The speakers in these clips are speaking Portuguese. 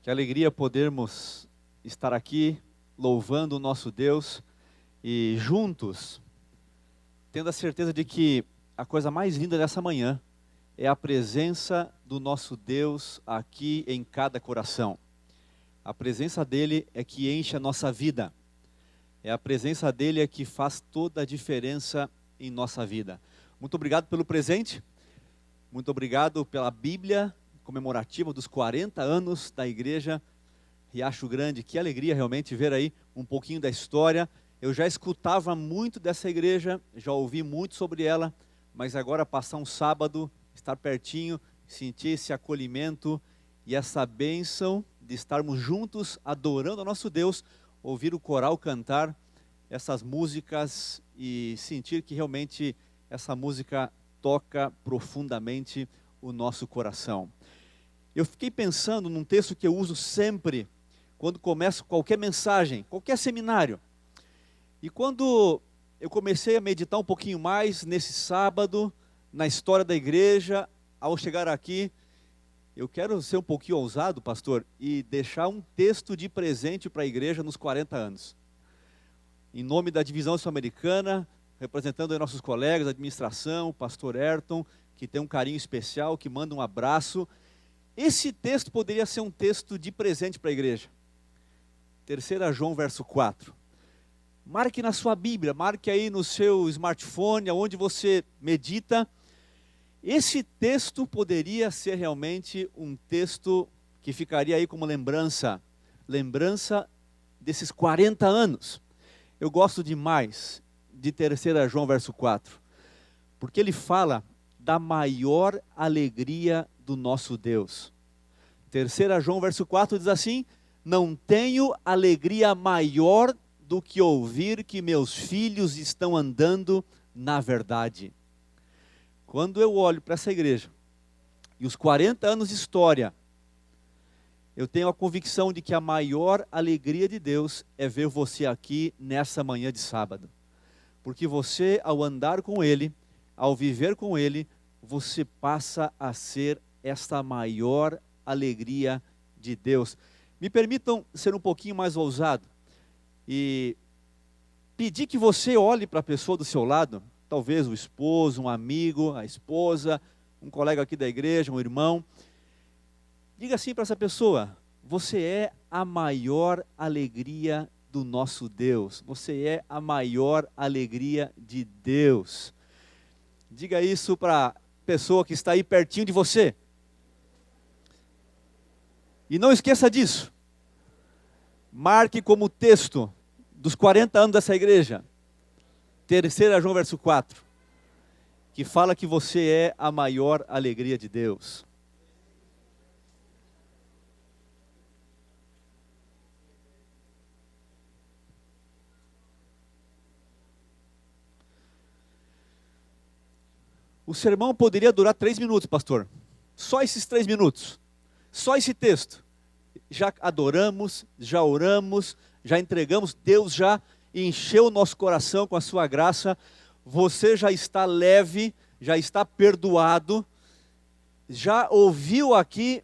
Que alegria podermos estar aqui louvando o nosso Deus e juntos, tendo a certeza de que a coisa mais linda dessa manhã é a presença do nosso Deus aqui em cada coração. A presença dele é que enche a nossa vida. É a presença dele é que faz toda a diferença em nossa vida. Muito obrigado pelo presente. Muito obrigado pela Bíblia comemorativa dos 40 anos da Igreja Riacho Grande. Que alegria realmente ver aí um pouquinho da história. Eu já escutava muito dessa igreja, já ouvi muito sobre ela, mas agora passar um sábado, estar pertinho, sentir esse acolhimento e essa bênção de estarmos juntos adorando a nosso Deus, ouvir o coral cantar essas músicas e sentir que realmente essa música toca profundamente o nosso coração. Eu fiquei pensando num texto que eu uso sempre, quando começo qualquer mensagem, qualquer seminário. E quando eu comecei a meditar um pouquinho mais nesse sábado, na história da igreja, ao chegar aqui, eu quero ser um pouquinho ousado, pastor, e deixar um texto de presente para a igreja nos 40 anos. Em nome da divisão sul-americana, representando aí nossos colegas da administração, o pastor Ayrton, que tem um carinho especial, que manda um abraço. Esse texto poderia ser um texto de presente para a igreja. 3 João, verso 4. Marque na sua Bíblia, marque aí no seu smartphone, onde você medita. Esse texto poderia ser realmente um texto que ficaria aí como lembrança desses 40 anos. Eu gosto demais de 3 João, verso 4, porque ele fala da maior alegria do nosso Deus. 3 João, verso 4 diz assim: não tenho alegria maior do que ouvir que meus filhos estão andando na verdade. Quando eu olho para essa igreja e os 40 anos de história, eu tenho a convicção de que a maior alegria de Deus é ver você aqui nessa manhã de sábado. Porque você, ao andar com Ele, ao viver com Ele, você passa a ser esta maior alegria de Deus. Me permitam ser um pouquinho mais ousado e pedir que você olhe para a pessoa do seu lado, talvez o esposo, um amigo, a esposa, um colega aqui da igreja, um irmão. Diga assim para essa pessoa: você é a maior alegria do nosso Deus. Você é a maior alegria de Deus. Diga isso para a pessoa que está aí pertinho de você. E não esqueça disso. Marque como texto dos 40 anos dessa igreja, 3 João, verso 4, que fala que você é a maior alegria de Deus. O sermão poderia durar 3 minutos, pastor. Só esses 3 minutos. Só esse texto. Já adoramos, já oramos, já entregamos. Deus já encheu o nosso coração com a sua graça. Você já está leve, já está perdoado. Já ouviu aqui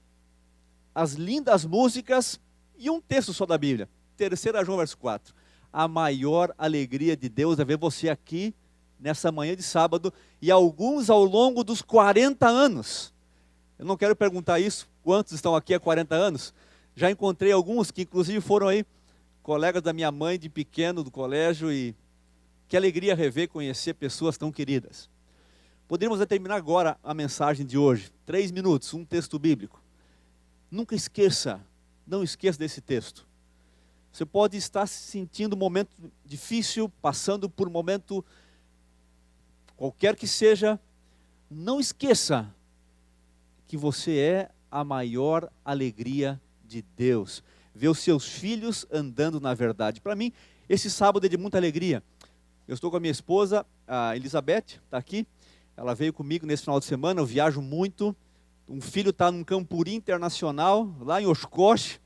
as lindas músicas e um texto só da Bíblia. 3 João, verso 4. A maior alegria de Deus é ver você aqui nessa manhã de sábado, e alguns ao longo dos 40 anos. Eu não quero perguntar isso, quantos estão aqui há 40 anos? Já encontrei alguns que inclusive foram aí colegas da minha mãe de pequeno do colégio, e que alegria rever, conhecer pessoas tão queridas. Poderíamos terminar agora a mensagem de hoje, 3 minutos, um texto bíblico. Nunca esqueça, não esqueça desse texto. Você pode estar se sentindo um momento difícil, passando por um momento qualquer que seja, não esqueça que você é a maior alegria de Deus. Ver os seus filhos andando na verdade. Para mim, esse sábado é de muita alegria. Eu estou com a minha esposa, a Elizabeth, está aqui. Ela veio comigo nesse final de semana, eu viajo muito. Um filho está num Campuri Internacional, lá em Oshkosh.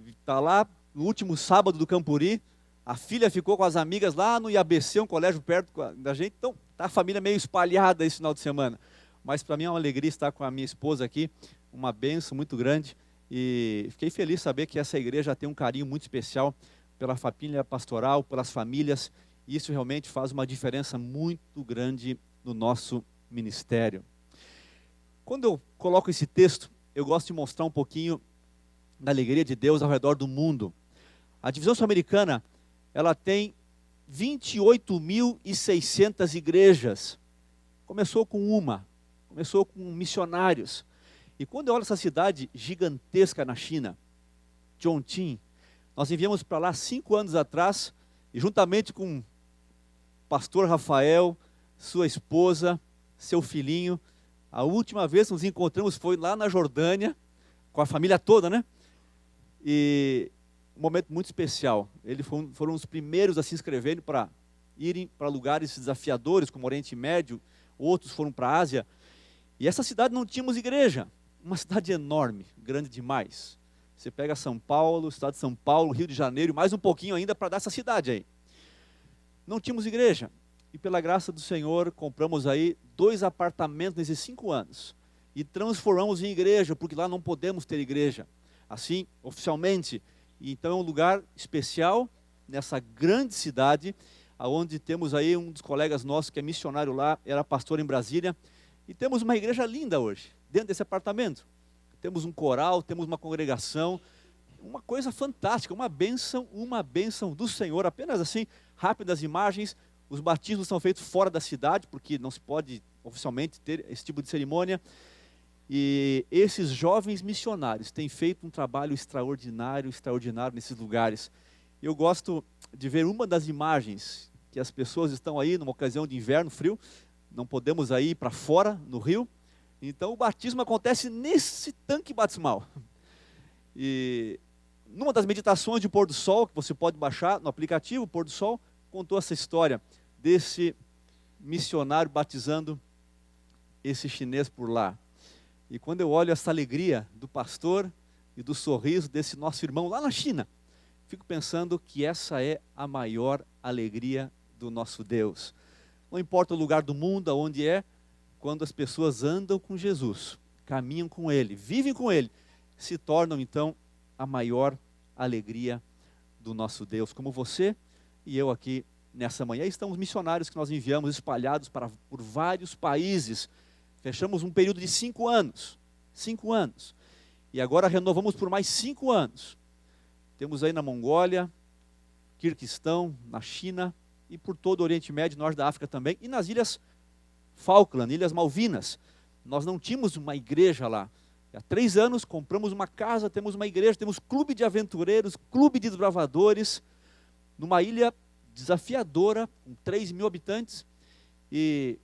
Está lá no último sábado do Campuri. A filha ficou com as amigas lá no IABC, um colégio perto da gente. Então, está a família meio espalhada esse final de semana. Mas para mim é uma alegria estar com a minha esposa aqui. Uma bênção muito grande. E fiquei feliz de saber que essa igreja tem um carinho muito especial pela família pastoral, pelas famílias, e isso realmente faz uma diferença muito grande no nosso ministério. Quando eu coloco esse texto, eu gosto de mostrar um pouquinho da alegria de Deus ao redor do mundo. A divisão sul-americana, ela tem 28.600 igrejas. Começou com missionários. E quando eu olho essa cidade gigantesca na China, Chongqing, nós enviamos para lá 5 anos atrás, e juntamente com o pastor Rafael, sua esposa, seu filhinho, a última vez que nos encontramos foi lá na Jordânia, com a família toda, né? E um momento muito especial. Eles foram os primeiros a se inscreverem para irem para lugares desafiadores, como o Oriente Médio, outros foram para a Ásia. E essa cidade não tínhamos igreja, uma cidade enorme, grande demais. Você pega São Paulo, estado de São Paulo, Rio de Janeiro, mais um pouquinho ainda para dar essa cidade aí. Não tínhamos igreja. E pela graça do Senhor, compramos aí 2 apartamentos nesses 5 anos. E transformamos em igreja, porque lá não podemos ter igreja. Assim, oficialmente. E então é um lugar especial, nessa grande cidade, onde temos aí um dos colegas nossos que é missionário lá, era pastor em Brasília. E temos uma igreja linda hoje, dentro desse apartamento. Temos um coral, temos uma congregação, uma coisa fantástica, uma bênção do Senhor. Apenas assim, rápidas imagens. Os batismos são feitos fora da cidade, porque não se pode oficialmente ter esse tipo de cerimônia. E esses jovens missionários têm feito um trabalho extraordinário nesses lugares. Eu gosto de ver uma das imagens, que as pessoas estão aí numa ocasião de inverno frio, não podemos ir para fora, no rio. Então o batismo acontece nesse tanque batismal. E numa das meditações de pôr do sol, que você pode baixar no aplicativo, Pôr do Sol, contou essa história desse missionário batizando esse chinês por lá. E quando eu olho essa alegria do pastor e do sorriso desse nosso irmão lá na China, fico pensando que essa é a maior alegria do nosso Deus. Não importa o lugar do mundo, aonde é, quando as pessoas andam com Jesus, caminham com Ele, vivem com Ele, se tornam então a maior alegria do nosso Deus. Como você e eu aqui nessa manhã, estão os missionários que nós enviamos espalhados por vários países. Fechamos um período de 5 anos. 5 anos. E agora renovamos por mais 5 anos. Temos aí na Mongólia, Quirguistão, na China e por todo o Oriente Médio, Norte da África também. E nas Ilhas Falkland, Ilhas Malvinas. Nós não tínhamos uma igreja lá. Há 3 anos compramos uma casa, temos uma igreja, temos clube de aventureiros, clube de desbravadores, numa ilha desafiadora, com 3.000 habitantes, e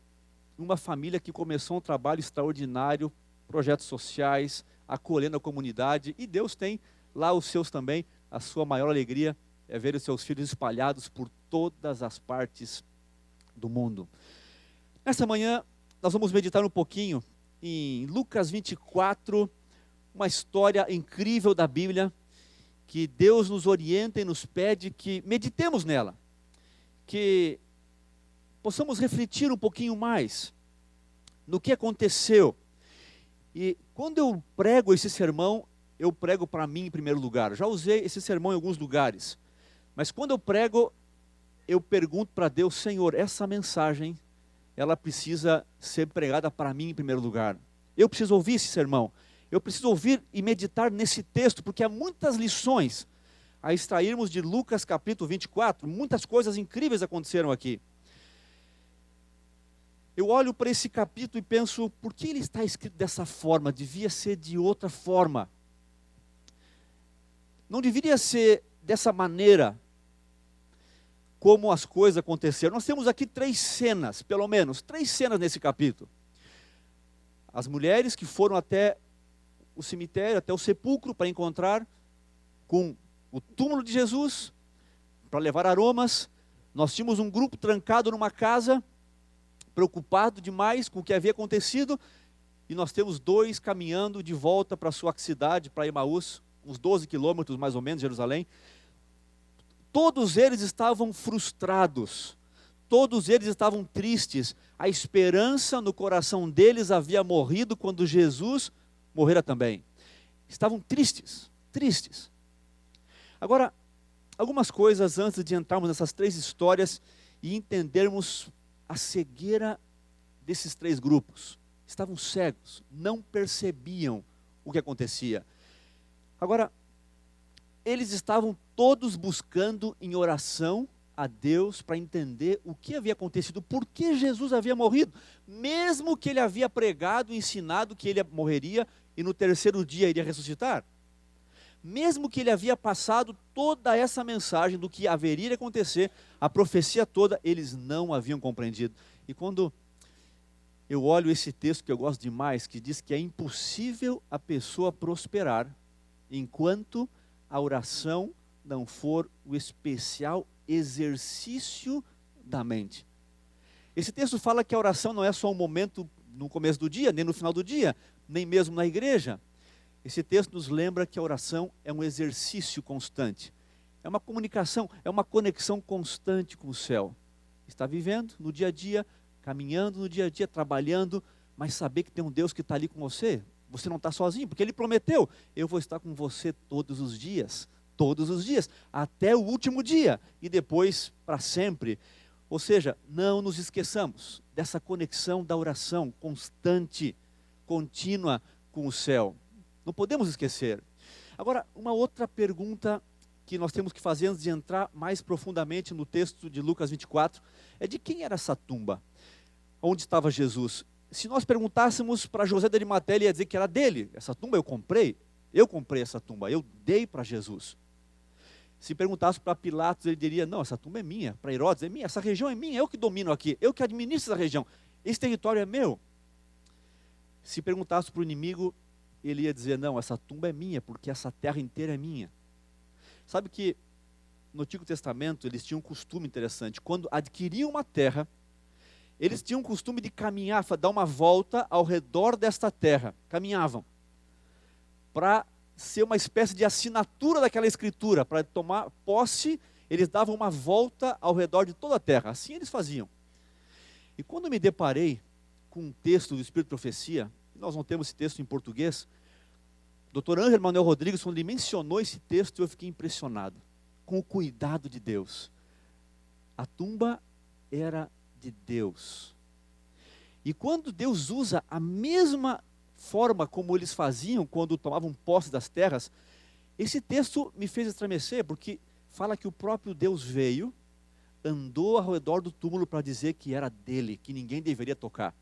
uma família que começou um trabalho extraordinário, projetos sociais, acolhendo a comunidade, e Deus tem lá os seus também. A sua maior alegria é ver os seus filhos espalhados por todas as partes do mundo. Nessa manhã, nós vamos meditar um pouquinho em Lucas 24, uma história incrível da Bíblia, que Deus nos orienta e nos pede que meditemos nela, que possamos refletir um pouquinho mais no que aconteceu. E quando eu prego esse sermão, eu prego para mim em primeiro lugar. Já usei esse sermão em alguns lugares, mas quando eu prego, eu pergunto para Deus: Senhor, essa mensagem, ela precisa ser pregada para mim em primeiro lugar. Eu preciso ouvir esse sermão, eu preciso ouvir e meditar nesse texto, porque há muitas lições a extrairmos de Lucas capítulo 24, muitas coisas incríveis aconteceram aqui. Eu olho para esse capítulo e penso, por que ele está escrito dessa forma? Devia ser de outra forma. Não deveria ser dessa maneira como as coisas aconteceram. Nós temos aqui 3 cenas, pelo menos, 3 cenas nesse capítulo. As mulheres que foram até o cemitério, até o sepulcro, para encontrar com o túmulo de Jesus, para levar aromas. Nós tínhamos um grupo trancado numa casa, preocupado demais com o que havia acontecido, e nós temos 2 caminhando de volta para a sua cidade, para Emaús, uns 12 quilômetros mais ou menos de Jerusalém. Todos eles estavam frustrados, todos eles estavam tristes. A esperança no coração deles havia morrido quando Jesus morrera também. estavam tristes, tristes. Agora, algumas coisas antes de entrarmos nessas 3 histórias e entendermos a cegueira desses 3 grupos. Estavam cegos, não percebiam o que acontecia. Agora, eles estavam todos buscando em oração a Deus para entender o que havia acontecido, por que Jesus havia morrido, mesmo que ele havia pregado e ensinado que ele morreria e no 3º dia iria ressuscitar. Mesmo que ele havia passado toda essa mensagem do que haveria de acontecer, a profecia toda, eles não haviam compreendido. E quando eu olho esse texto que eu gosto demais, que diz que é impossível a pessoa prosperar enquanto a oração não for o especial exercício da mente. Esse texto fala que a oração não é só um momento no começo do dia, nem no final do dia, nem mesmo na igreja. Esse texto nos lembra que a oração é um exercício constante. É uma comunicação, é uma conexão constante com o céu. Está vivendo no dia a dia, caminhando no dia a dia, trabalhando, mas saber que tem um Deus que está ali com você. Você não está sozinho, porque Ele prometeu, eu vou estar com você todos os dias, até o último dia, e depois para sempre. Ou seja, não nos esqueçamos dessa conexão da oração constante, contínua com o céu. Não podemos esquecer. Agora, uma outra pergunta que nós temos que fazer antes de entrar mais profundamente no texto de Lucas 24, é de quem era essa tumba? Onde estava Jesus? Se nós perguntássemos para José de Arimateia, ele ia dizer que era dele. Essa tumba eu comprei essa tumba, eu dei para Jesus. Se perguntasse para Pilatos, ele diria, não, essa tumba é minha. Para Herodes, é minha, essa região é minha, eu que domino aqui, eu que administro essa região, esse território é meu. Se perguntasse para o inimigo, ele ia dizer, não, essa tumba é minha, porque essa terra inteira é minha. Sabe que no Antigo Testamento eles tinham um costume interessante, quando adquiriam uma terra, eles tinham o costume de caminhar, dar uma volta ao redor desta terra, caminhavam, para ser uma espécie de assinatura daquela escritura, para tomar posse, eles davam uma volta ao redor de toda a terra, assim eles faziam. E quando me deparei com um texto do Espírito de Profecia, nós não temos esse texto em português, Dr. Ângelo Manuel Rodrigues, quando ele mencionou esse texto, eu fiquei impressionado, com o cuidado de Deus. A tumba era de Deus. E quando Deus usa a mesma forma como eles faziam quando tomavam posse das terras, esse texto me fez estremecer, porque fala que o próprio Deus veio, andou ao redor do túmulo para dizer que era dele, que ninguém deveria tocar.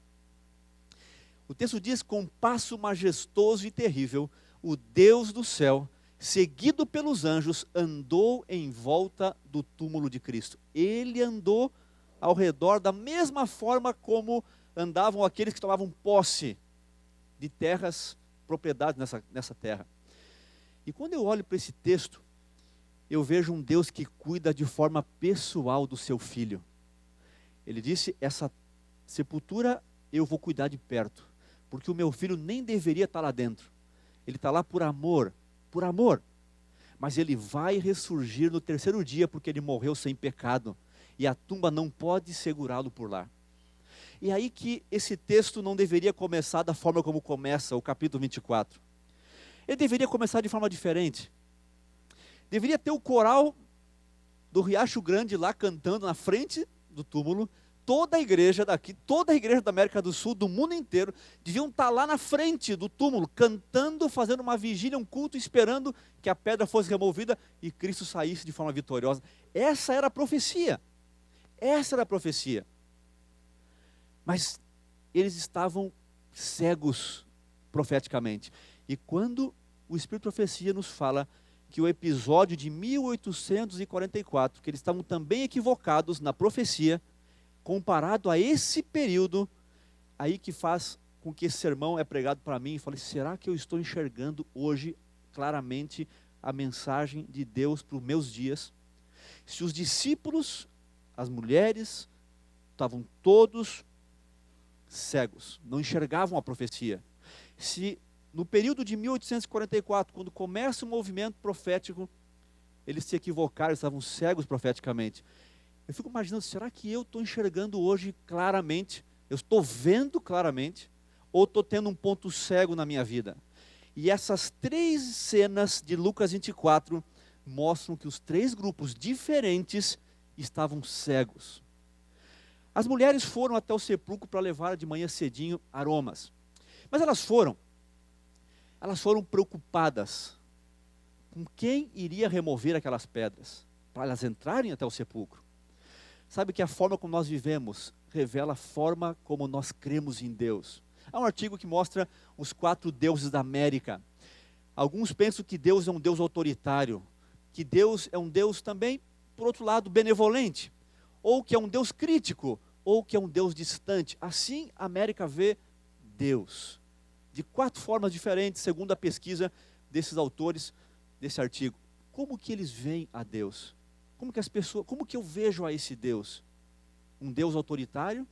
O texto diz, com passo majestoso e terrível, o Deus do céu, seguido pelos anjos, andou em volta do túmulo de Cristo. Ele andou ao redor da mesma forma como andavam aqueles que tomavam posse de terras, propriedades nessa terra. E quando eu olho para esse texto, eu vejo um Deus que cuida de forma pessoal do seu filho. Ele disse, essa sepultura eu vou cuidar de perto, porque o meu filho nem deveria estar lá dentro. Ele está lá por amor, mas ele vai ressurgir no 3º dia, porque ele morreu sem pecado, e a tumba não pode segurá-lo por lá. E aí que esse texto não deveria começar da forma como começa o capítulo 24. Ele deveria começar de forma diferente. Deveria ter o coral do Riacho Grande lá cantando na frente do túmulo. Toda a igreja daqui, toda a igreja da América do Sul, do mundo inteiro, deviam estar lá na frente do túmulo, cantando, fazendo uma vigília, um culto, esperando que a pedra fosse removida e Cristo saísse de forma vitoriosa. Essa era a profecia. Essa era a profecia. Mas eles estavam cegos profeticamente. E quando o Espírito de Profecia nos fala que o episódio de 1844, que eles estavam também equivocados na profecia, comparado a esse período, aí que faz com que esse sermão é pregado para mim, e falei, será que eu estou enxergando hoje claramente a mensagem de Deus para os meus dias? Se os discípulos, as mulheres, estavam todos cegos, não enxergavam a profecia. Se no período de 1844, quando começa o movimento profético, eles se equivocaram, estavam cegos profeticamente. Eu fico imaginando, será que eu estou enxergando hoje claramente? Eu estou vendo claramente? Ou estou tendo um ponto cego na minha vida? E essas 3 cenas de Lucas 24 mostram que os 3 grupos diferentes estavam cegos. As mulheres foram até o sepulcro para levar de manhã cedinho aromas. Mas elas foram preocupadas com quem iria remover aquelas pedras, para elas entrarem até o sepulcro. Sabe que a forma como nós vivemos revela a forma como nós cremos em Deus. Há um artigo que mostra os 4 deuses da América. Alguns pensam que Deus é um Deus autoritário, que Deus é um Deus também, por outro lado, benevolente, ou que é um Deus crítico, ou que é um Deus distante. Assim a América vê Deus, de 4 formas diferentes, segundo a pesquisa desses autores desse artigo. Como que eles veem a Deus? Como que eu vejo a esse Deus? Um Deus autoritário?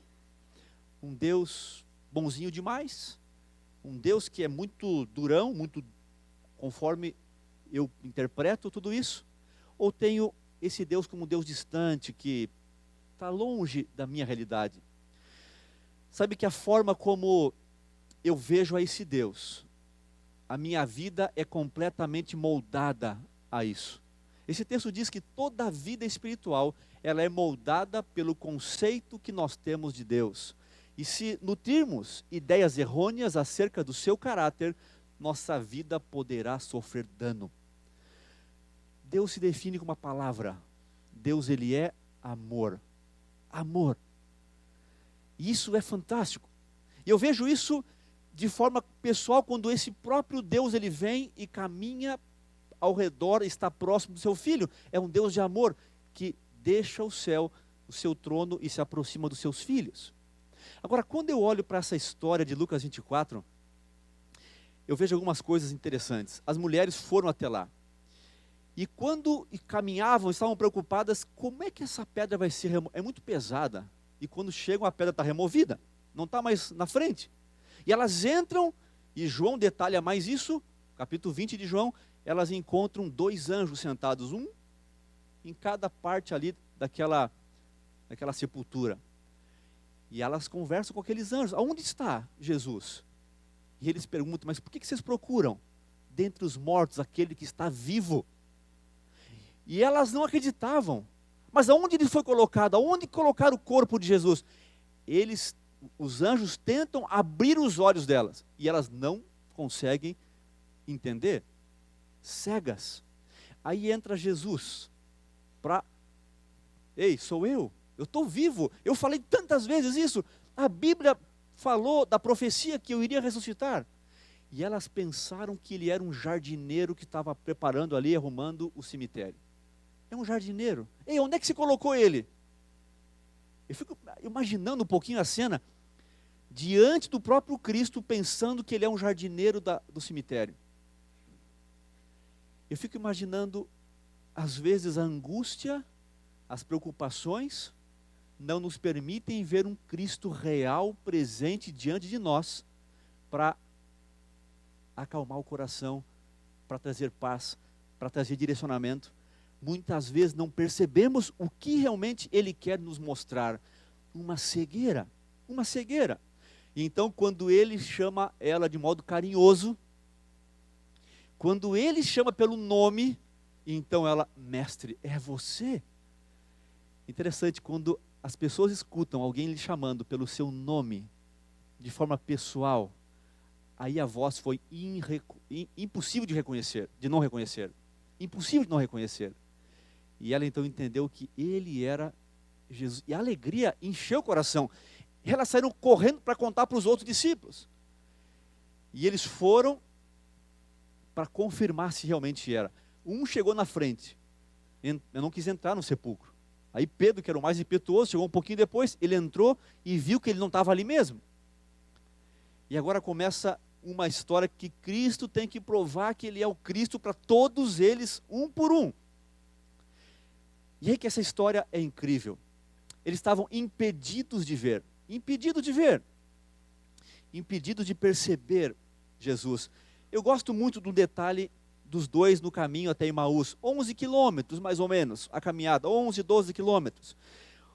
Um Deus bonzinho demais? Um Deus que é muito durão, muito conforme eu interpreto tudo isso? Ou tenho esse Deus como um Deus distante, que está longe da minha realidade? Sabe que a forma como eu vejo a esse Deus, a minha vida é completamente moldada a isso. Esse texto diz que toda a vida espiritual, ela é moldada pelo conceito que nós temos de Deus. E se nutrirmos ideias errôneas acerca do seu caráter, nossa vida poderá sofrer dano. Deus se define com uma palavra. Deus, ele é amor. Amor. E isso é fantástico. E eu vejo isso de forma pessoal quando esse próprio Deus, ele vem e caminha ao redor, está próximo do seu filho. É um Deus de amor que deixa o céu, o seu trono, e se aproxima dos seus filhos. Agora, quando eu olho para essa história de Lucas 24, eu vejo algumas coisas interessantes. As mulheres foram até lá. E quando caminhavam, estavam preocupadas, como é que essa pedra vai ser removida? É muito pesada. E quando chegam, a pedra está removida. Não está mais na frente. E elas entram, e João detalha mais isso, capítulo 20 de João, elas encontram 2 anjos sentados, um em cada parte ali daquela sepultura. E elas conversam com aqueles anjos. Aonde está Jesus? E eles perguntam, mas por que vocês procuram dentre os mortos aquele que está vivo? E elas não acreditavam. Mas aonde ele foi colocado? Aonde colocaram o corpo de Jesus? Os anjos tentam abrir os olhos delas. E elas não conseguem entender. Cegas. Aí entra Jesus. Ei, sou eu estou vivo. Eu falei tantas vezes isso. A Bíblia falou da profecia que eu iria ressuscitar. E elas pensaram que ele era um jardineiro que estava preparando ali, arrumando o cemitério. É um jardineiro. Ei, onde é que se colocou ele? Eu fico imaginando um pouquinho a cena, diante do próprio Cristo, pensando que ele é um jardineiro do cemitério. Eu fico imaginando, às vezes, a angústia, as preocupações, não nos permitem ver um Cristo real presente diante de nós, para acalmar o coração, para trazer paz, para trazer direcionamento. Muitas vezes não percebemos o que realmente Ele quer nos mostrar. Uma cegueira. Uma cegueira. E então, quando Ele chama ela de modo carinhoso, quando Ele chama pelo nome, então ela, mestre, é você? Interessante, quando as pessoas escutam alguém lhe chamando pelo seu nome, de forma pessoal, aí a voz foi impossível de reconhecer, de não reconhecer. Impossível de não reconhecer. E ela então entendeu que ele era Jesus. E a alegria encheu o coração. E elas saíram correndo para contar para os outros discípulos. E eles foram para confirmar se realmente era. Um chegou na frente. Eu não quis entrar no sepulcro. Aí Pedro, que era o mais impetuoso, chegou um pouquinho depois. Ele entrou e viu que ele não estava ali mesmo. E agora começa uma história que Cristo tem que provar que Ele é o Cristo para todos eles, um por um. E aí que essa história é incrível. Eles estavam impedidos de ver. Impedidos de ver. Impedidos de perceber Jesus. Eu gosto muito do detalhe dos dois no caminho até Emaús. 11 quilômetros, mais ou menos, a caminhada. 11, 12 quilômetros.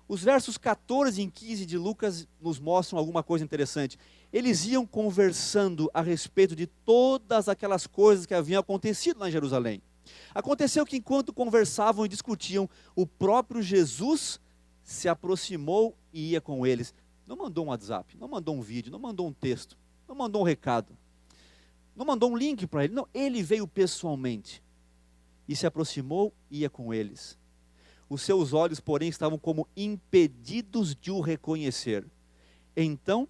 Os versos 14 e 15 de Lucas nos mostram alguma coisa interessante. Eles iam conversando a respeito de todas aquelas coisas que haviam acontecido lá em Jerusalém. Aconteceu que enquanto conversavam e discutiam, o próprio Jesus se aproximou e ia com eles. Não mandou um WhatsApp, não mandou um vídeo, não mandou um texto, não mandou um recado, não mandou um link para ele. Não, ele veio pessoalmente e se aproximou e ia com eles. Os seus olhos, porém, estavam como impedidos de o reconhecer. Então,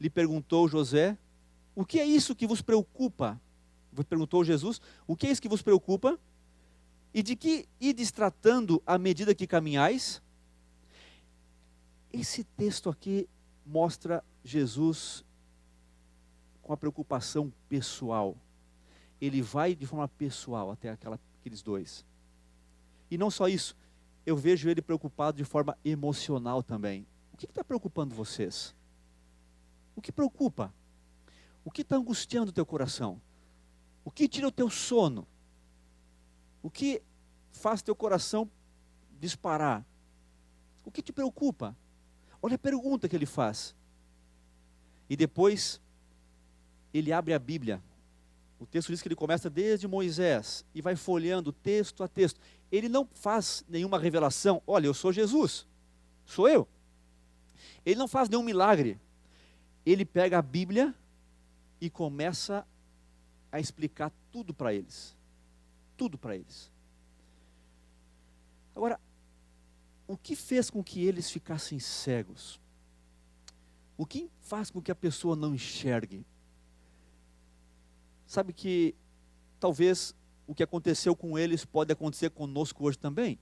lhe perguntou José, o que é isso que vos preocupa? Perguntou Jesus, o que é isso que vos preocupa? E de que ides tratando à medida que caminhais? Esse texto aqui mostra Jesus com a preocupação pessoal. Ele vai de forma pessoal até aqueles dois. E não só isso, eu vejo ele preocupado de forma emocional também. O que está preocupando vocês? O que preocupa? O que está angustiando o teu coração? O que tira o teu sono? O que faz teu coração disparar? O que te preocupa? Olha a pergunta que ele faz. E depois, ele abre a Bíblia. O texto diz que ele começa desde Moisés e vai folheando texto a texto. Ele não faz nenhuma revelação. Olha, eu sou Jesus. Sou eu. Ele não faz nenhum milagre. Ele pega a Bíblia e começa a explicar tudo para eles. Tudo para eles. Agora, o que fez com que eles ficassem cegos? O que faz com que a pessoa não enxergue? Sabe que talvez o que aconteceu com eles pode acontecer conosco hoje também.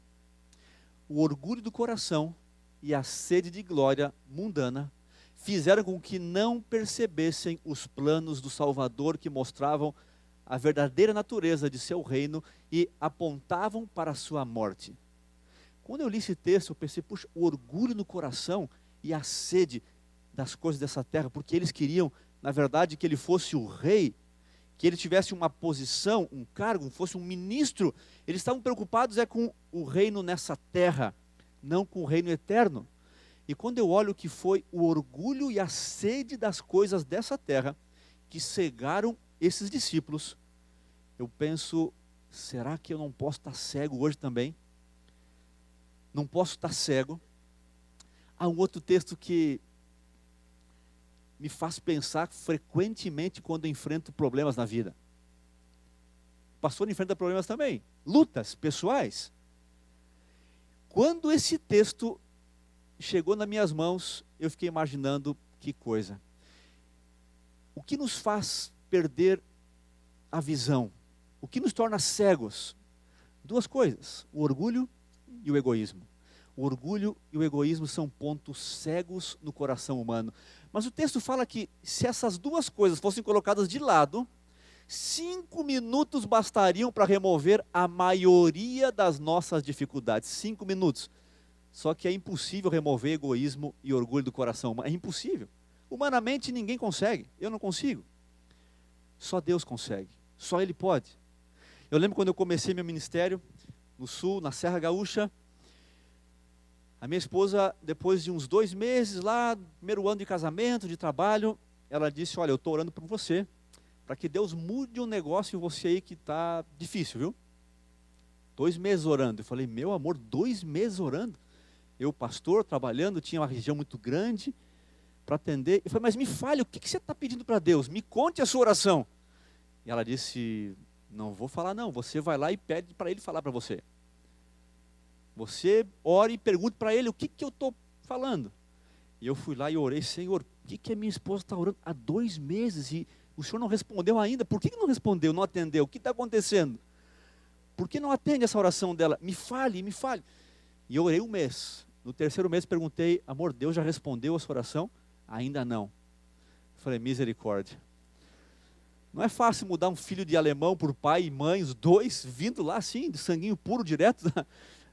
O orgulho do coração e a sede de glória mundana fizeram com que não percebessem os planos do Salvador que mostravam a verdadeira natureza de seu reino e apontavam para a sua morte. Quando eu li esse texto, eu pensei, puxa, o orgulho no coração e a sede das coisas dessa terra, porque eles queriam, na verdade, que ele fosse o rei, que ele tivesse uma posição, um cargo, fosse um ministro. Eles estavam preocupados com o reino nessa terra, não com o reino eterno. E quando eu olho que foi o orgulho e a sede das coisas dessa terra que cegaram esses discípulos, eu penso, será que eu não posso estar cego hoje também? Não posso estar cego. Há um outro texto que me faz pensar frequentemente quando enfrento problemas na vida. O pastor enfrenta problemas também, lutas pessoais. Quando esse texto chegou nas minhas mãos, eu fiquei imaginando que coisa. O que nos faz perder a visão? O que nos torna cegos? Duas coisas, o orgulho e o egoísmo. O orgulho e o egoísmo são pontos cegos no coração humano. Mas o texto fala que se essas duas coisas fossem colocadas de lado, 5 minutos bastariam para remover a maioria das nossas dificuldades. 5 minutos. Só que é impossível remover egoísmo e orgulho do coração humano. É impossível. Humanamente ninguém consegue. Eu não consigo. Só Deus consegue. Só Ele pode. Eu lembro quando eu comecei meu ministério no Sul, na Serra Gaúcha. A minha esposa, depois de uns 2 meses lá, primeiro ano de casamento, de trabalho, ela disse, olha, eu estou orando por você, para que Deus mude um negócio em você aí que está difícil, viu? 2 meses orando. Eu falei, meu amor, 2 meses orando? Eu, pastor, trabalhando, tinha uma região muito grande para atender. Eu falei, mas me fale, o que você está pedindo para Deus? Me conte a sua oração. E ela disse, não vou falar não, você vai lá e pede para Ele falar para você. Você ore e pergunte para Ele o que eu estou falando. E eu fui lá e orei, Senhor, o que a minha esposa está orando há 2 meses e o Senhor não respondeu ainda? Por que não respondeu, não atendeu? O que está acontecendo? Por que não atende essa oração dela? Me fale, me fale. E eu orei 1 mês. No 3º mês perguntei, amor, Deus já respondeu a sua oração? Ainda não. Eu falei, misericórdia. Não é fácil mudar um filho de alemão por pai e mãe, os dois, vindo lá assim, de sanguinho puro, direto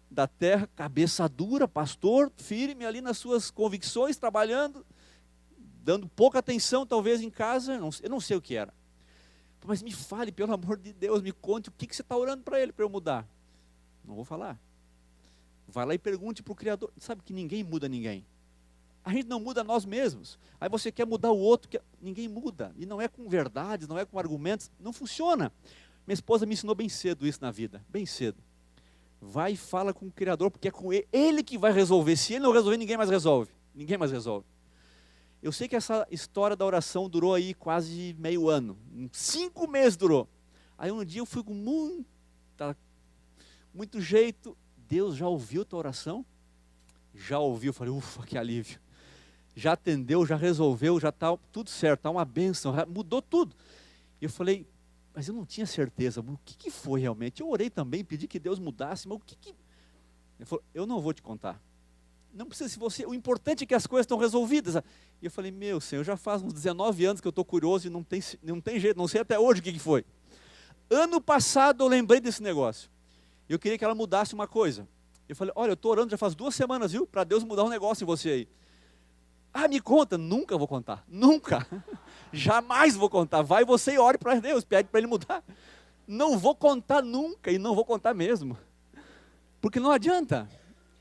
da terra, cabeça dura, pastor, firme ali nas suas convicções, trabalhando, dando pouca atenção talvez em casa, eu não sei o que era. Mas me fale, pelo amor de Deus, me conte o que você está orando para Ele, para eu mudar. Não vou falar. Vai lá e pergunte para o Criador. Sabe que ninguém muda ninguém. A gente não muda nós mesmos. Aí você quer mudar o outro, ninguém muda. E não é com verdades, não é com argumentos, não funciona. Minha esposa me ensinou bem cedo isso na vida, bem cedo. Vai e fala com o Criador, porque é com ele que vai resolver. Se ele não resolver, ninguém mais resolve. Ninguém mais resolve. Eu sei que essa história da oração durou aí quase meio ano. 5 meses durou. Aí um dia eu fui com muito jeito. Deus já ouviu a tua oração? Já ouviu. Eu falei, ufa, que alívio. Já atendeu, já resolveu, já está tudo certo, está uma bênção, mudou tudo. E eu falei, mas eu não tinha certeza, o que foi realmente? Eu orei também, pedi que Deus mudasse, mas o que... Ele falou, eu não vou te contar. Não precisa, se você, o importante é que as coisas estão resolvidas. E eu falei, meu Senhor, já faz uns 19 anos que eu estou curioso e não tem jeito, não sei até hoje o que foi. Ano passado eu lembrei desse negócio. Eu queria que ela mudasse uma coisa. Eu falei, olha, eu estou orando já faz 2 semanas, viu? Para Deus mudar um negócio em você aí. Ah, me conta. Nunca vou contar. Nunca. Jamais vou contar. Vai você e ore para Deus, pede para Ele mudar. Não vou contar nunca e não vou contar mesmo. Porque não adianta.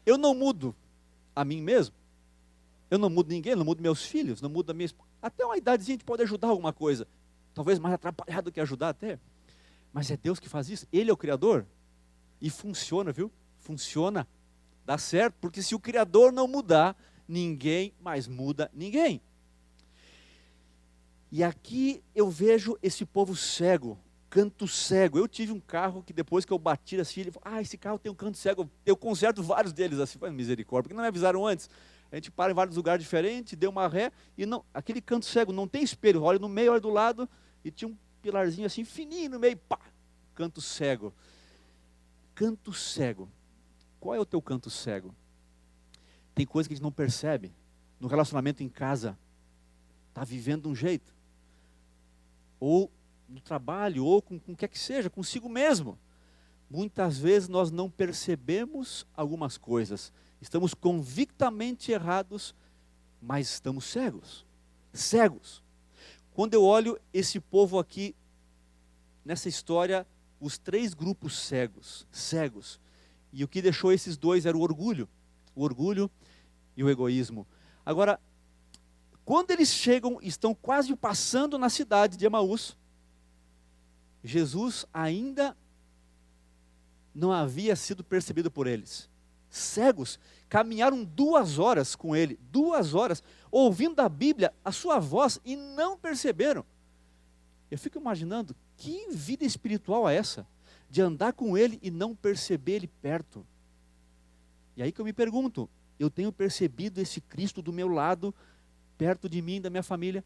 Eu não mudo a mim mesmo. Eu não mudo ninguém, não mudo meus filhos, não mudo a minha esposa. Até uma idadezinha a gente pode ajudar alguma coisa. Talvez mais atrapalhado do que ajudar até. Mas é Deus que faz isso. Ele é o Criador. E funciona, viu? Funciona. Dá certo. Porque se o Criador não mudar, ninguém mais muda ninguém. E aqui eu vejo esse povo cego, canto cego. Eu tive um carro que depois que eu bati assim, ele falou, esse carro tem um canto cego. Eu conserto vários deles assim, foi misericórdia, porque não me avisaram antes. A gente para em vários lugares diferentes, deu uma ré, e não, aquele canto cego não tem espelho, olha no meio, olha do lado, e tinha um pilarzinho assim, fininho no meio, pá, canto cego. Canto cego. Qual é o teu canto cego? Tem coisa que a gente não percebe. No relacionamento em casa, está vivendo de um jeito. Ou no trabalho, ou com o que é que seja, consigo mesmo. Muitas vezes nós não percebemos algumas coisas. Estamos convictamente errados, mas estamos cegos. Cegos. Quando eu olho esse povo aqui, nessa história, os 3 grupos cegos. Cegos. E o que deixou esses 2 era o orgulho. O orgulho e o egoísmo. Agora, quando eles chegam, estão quase passando na cidade de Emaús, Jesus ainda não havia sido percebido por eles. Cegos, caminharam 2 horas com ele, 2 horas, ouvindo da Bíblia a sua voz e não perceberam. Eu fico imaginando, que vida espiritual é essa? De andar com ele e não perceber ele perto. E aí que eu me pergunto, eu tenho percebido esse Cristo do meu lado, perto de mim, da minha família?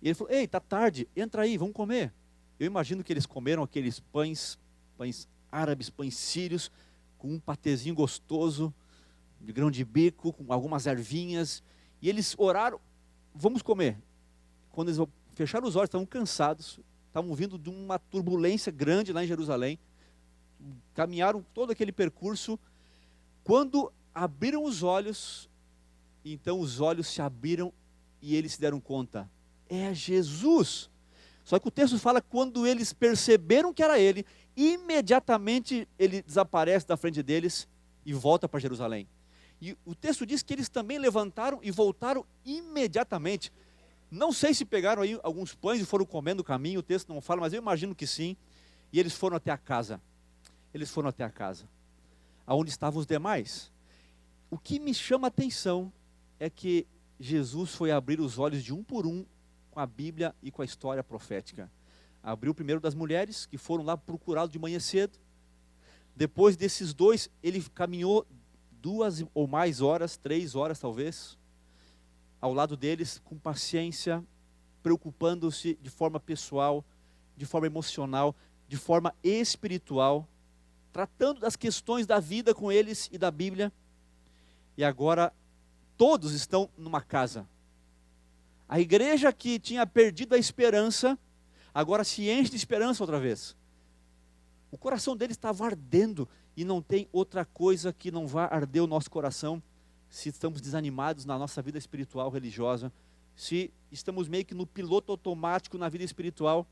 E ele falou, ei, está tarde, entra aí, vamos comer. Eu imagino que eles comeram aqueles pães árabes, pães sírios, com um patezinho gostoso, de grão de bico, com algumas ervinhas, e eles oraram, vamos comer. Quando eles fecharam os olhos, estavam cansados, estavam vindo de uma turbulência grande lá em Jerusalém, caminharam todo aquele percurso. Quando abriram os olhos, então os olhos se abriram e eles se deram conta, é Jesus. Só que o texto fala, quando eles perceberam que era ele, imediatamente ele desaparece da frente deles e volta para Jerusalém. E o texto diz que eles também levantaram e voltaram imediatamente. Não sei se pegaram aí alguns pães e foram comendo no caminho, o texto não fala, mas eu imagino que sim. E eles foram até a casa. Eles foram até a casa, aonde estavam os demais. O que me chama a atenção é que Jesus foi abrir os olhos de um por um com a Bíblia e com a história profética. Abriu primeiro das mulheres, que foram lá procurá-lo de manhã cedo. Depois desses 2, ele caminhou 2 ou mais horas, 3 horas talvez, ao lado deles, com paciência, preocupando-se de forma pessoal, de forma emocional, de forma espiritual, tratando das questões da vida com eles e da Bíblia. E agora, todos estão numa casa. A igreja que tinha perdido a esperança, agora se enche de esperança outra vez. O coração deles estava ardendo, e não tem outra coisa que não vá arder o nosso coração, se estamos desanimados na nossa vida espiritual, religiosa, se estamos meio que no piloto automático na vida espiritual,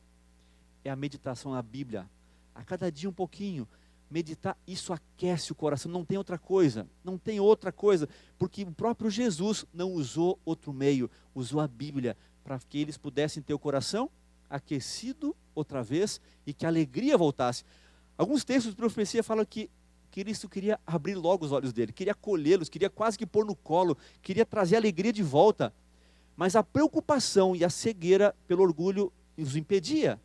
é a meditação na Bíblia. A cada dia um pouquinho, meditar, isso aquece o coração, não tem outra coisa, não tem outra coisa, porque o próprio Jesus não usou outro meio, usou a Bíblia, para que eles pudessem ter o coração aquecido outra vez, e que a alegria voltasse. Alguns textos de profecia falam que Cristo queria abrir logo os olhos dele, queria acolhê-los, queria quase que pôr no colo, queria trazer a alegria de volta, mas a preocupação e a cegueira pelo orgulho os impedia.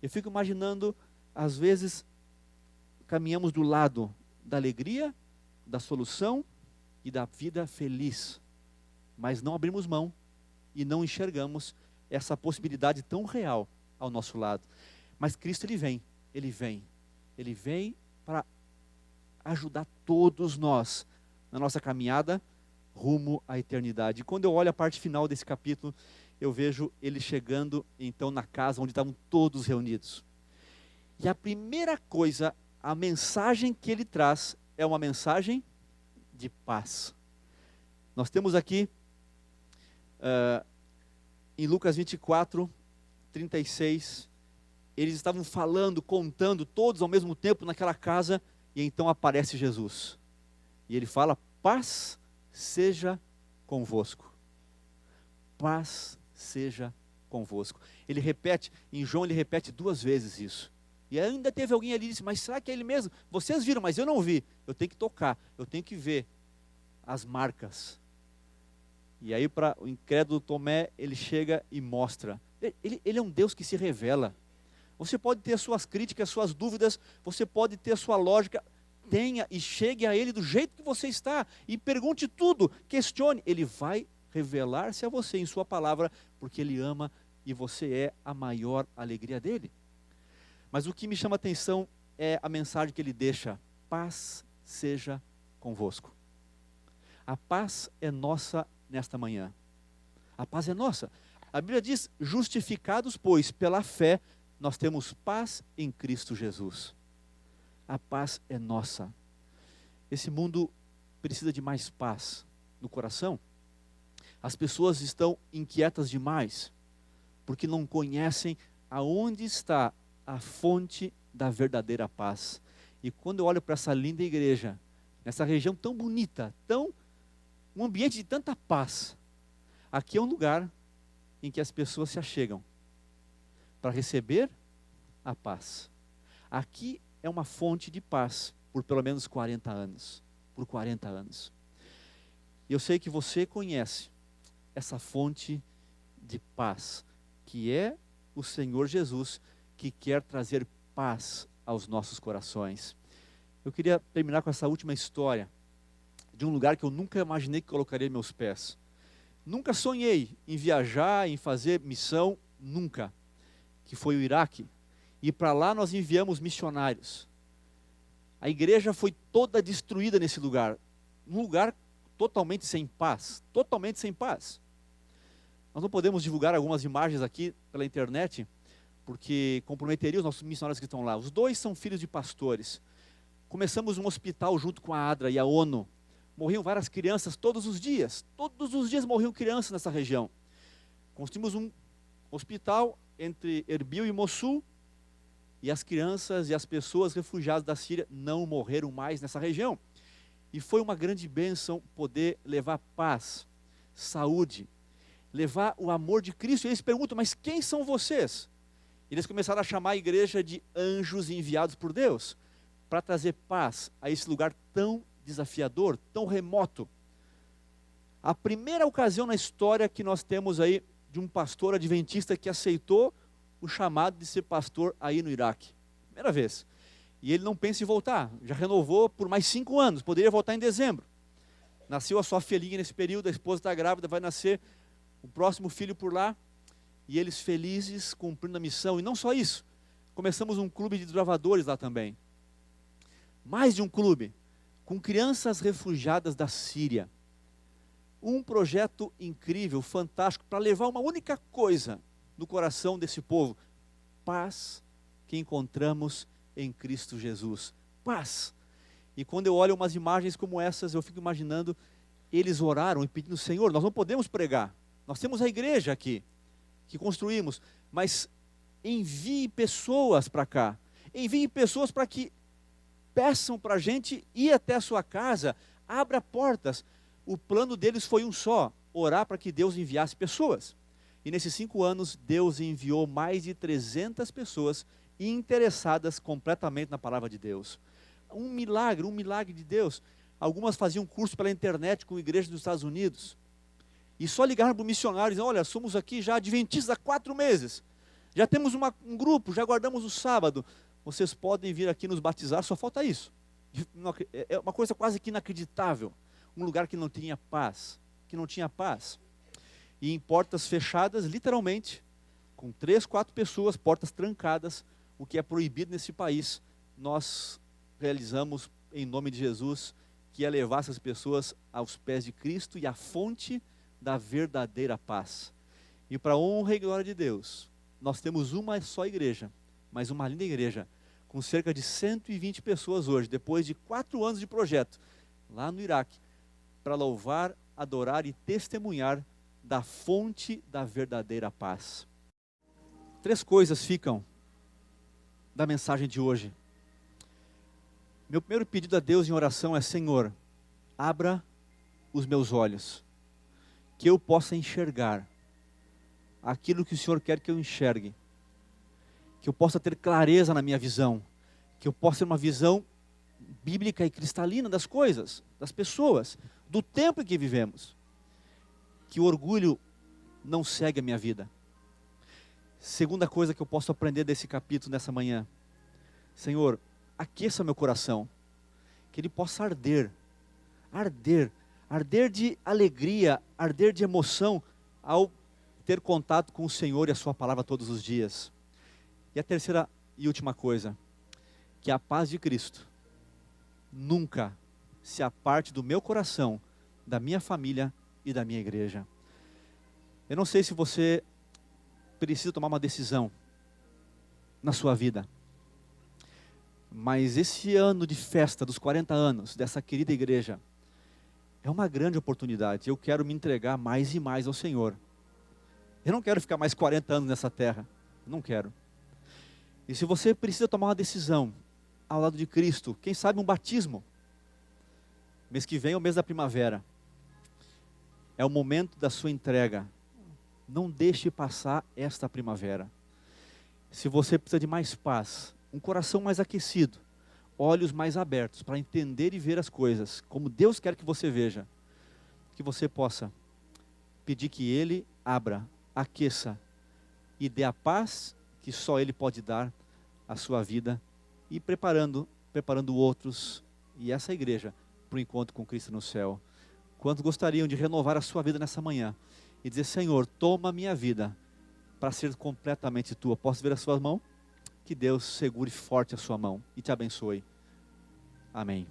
Eu fico imaginando, às vezes, caminhamos do lado da alegria, da solução e da vida feliz, mas não abrimos mão e não enxergamos essa possibilidade tão real ao nosso lado. Mas Cristo, Ele vem para ajudar todos nós na nossa caminhada rumo à eternidade. E quando eu olho a parte final desse capítulo, eu vejo ele chegando então na casa onde estavam todos reunidos. E a primeira coisa, a mensagem que ele traz é uma mensagem de paz. Nós temos aqui em Lucas 24, 36, eles estavam falando, contando, todos ao mesmo tempo naquela casa, e então aparece Jesus. E ele fala: paz seja convosco. Paz seja convosco. Ele repete, em João ele repete 2 vezes isso. E ainda teve alguém ali que disse: mas será que é ele mesmo? Vocês viram, mas eu não vi. Eu tenho que tocar, eu tenho que ver as marcas. E aí para o incrédulo Tomé, ele chega e mostra. Ele é um Deus que se revela. Você pode ter as suas críticas, as suas dúvidas, você pode ter a sua lógica. Tenha e chegue a Ele do jeito que você está. E pergunte tudo, questione. Ele vai revelar-se a você em sua palavra, porque Ele ama e você é a maior alegria dEle. Mas o que me chama a atenção é a mensagem que Ele deixa: paz seja convosco. A paz é nossa nesta manhã. A paz é nossa. A Bíblia diz: justificados, pois, pela fé, nós temos paz em Cristo Jesus. A paz é nossa. Esse mundo precisa de mais paz no coração. As pessoas estão inquietas demais, porque não conhecem aonde está a fonte da verdadeira paz. E quando eu olho para essa linda igreja, nessa região tão bonita, um ambiente de tanta paz, aqui é um lugar em que as pessoas se achegam para receber a paz. Aqui é uma fonte de paz por pelo menos 40 anos. Por 40 anos. E eu sei que você conhece essa fonte de paz, que é o Senhor Jesus, que quer trazer paz aos nossos corações. Eu queria terminar com essa última história de um lugar que eu nunca imaginei que colocaria meus pés. Nunca sonhei em viajar, em fazer missão, nunca. Que foi o Iraque. E para lá nós enviamos missionários. A igreja foi toda destruída nesse lugar. Um lugar totalmente sem paz. Totalmente sem paz. Nós não podemos divulgar algumas imagens aqui pela internet, porque comprometeria os nossos missionários que estão lá. Os 2 são filhos de pastores. Começamos um hospital junto com a ADRA e a ONU. Morriam várias crianças todos os dias. Todos os dias morriam crianças nessa região. Construímos um hospital entre Erbil e Mossul, e as crianças e as pessoas refugiadas da Síria não morreram mais nessa região. E foi uma grande bênção poder levar paz, saúde, levar o amor de Cristo. E eles perguntam: mas quem são vocês? Eles começaram a chamar a igreja de anjos enviados por Deus, para trazer paz a esse lugar tão desafiador, tão remoto. A primeira ocasião na história que nós temos aí de um pastor adventista que aceitou o chamado de ser pastor aí no Iraque. Primeira vez. E ele não pensa em voltar. Já renovou por mais 5 anos. Poderia voltar em dezembro. Nasceu a sua filhinha nesse período. A esposa está grávida. Vai nascer o próximo filho por lá. E eles felizes, cumprindo a missão. E não só isso. Começamos um clube de desbravadores lá também. Mais de um clube. Com crianças refugiadas da Síria. Um projeto incrível, fantástico, para levar uma única coisa no coração desse povo: paz que encontramos em Cristo Jesus. Paz. E quando eu olho umas imagens como essas, eu fico imaginando, eles oraram e pedindo: Senhor, nós não podemos pregar, nós temos a igreja aqui, que construímos, mas envie pessoas para cá, envie pessoas para que peçam para a gente ir até a sua casa, abra portas. O plano deles foi um só, orar para que Deus enviasse pessoas. E nesses 5 anos, Deus enviou mais de 300 pessoas interessadas completamente na palavra de Deus. Um milagre de Deus. Algumas faziam curso pela internet com igrejas dos Estados Unidos. E só ligaram para o missionário e diziam, olha, somos aqui já adventistas há 4 meses. Já temos um grupo, já guardamos o sábado. Vocês podem vir aqui nos batizar, só falta isso. É uma coisa quase que inacreditável. Um lugar que não tinha paz. E em portas fechadas, literalmente, com 3, 4 pessoas, portas trancadas, o que é proibido nesse país, nós realizamos em nome de Jesus, que é levar essas pessoas aos pés de Cristo e à fonte da verdadeira paz. E para a honra e glória de Deus, nós temos uma só igreja, mas uma linda igreja, com cerca de 120 pessoas hoje, depois de 4 anos de projeto, lá no Iraque, para louvar, adorar e testemunhar da fonte da verdadeira paz. 3 coisas ficam da mensagem de hoje. Meu primeiro pedido a Deus em oração é, Senhor, abra os meus olhos, que eu possa enxergar aquilo que o Senhor quer que eu enxergue, que eu possa ter clareza na minha visão, que eu possa ter uma visão bíblica e cristalina das coisas, das pessoas, do tempo em que vivemos, que o orgulho não segue a minha vida. Segunda coisa que eu posso aprender desse capítulo nessa manhã, Senhor, aqueça meu coração, que ele possa arder de alegria, arder de emoção, ao ter contato com o Senhor e a sua palavra todos os dias. E a terceira e última coisa, que a paz de Cristo nunca se aparte do meu coração, da minha família e da minha igreja. Eu não sei se você precisa tomar uma decisão na sua vida, mas esse ano de festa dos 40 anos dessa querida igreja é uma grande oportunidade. Eu quero me entregar mais e mais ao Senhor. Eu não quero ficar mais 40 anos nessa terra, não quero. E se você precisa tomar uma decisão ao lado de Cristo, quem sabe um batismo, mês que vem é o mês da primavera, é o momento da sua entrega. Não deixe passar esta primavera. Se você precisa de mais paz, um coração mais aquecido, olhos mais abertos para entender e ver as coisas como Deus quer que você veja, que você possa pedir que Ele abra, aqueça e dê a paz que só Ele pode dar à sua vida, e preparando outros e essa igreja para o encontro com Cristo no céu. Quantos gostariam de renovar a sua vida nessa manhã e dizer, Senhor, toma a minha vida para ser completamente tua? Posso ver a sua mão? Que Deus segure forte a sua mão e te abençoe. Amém.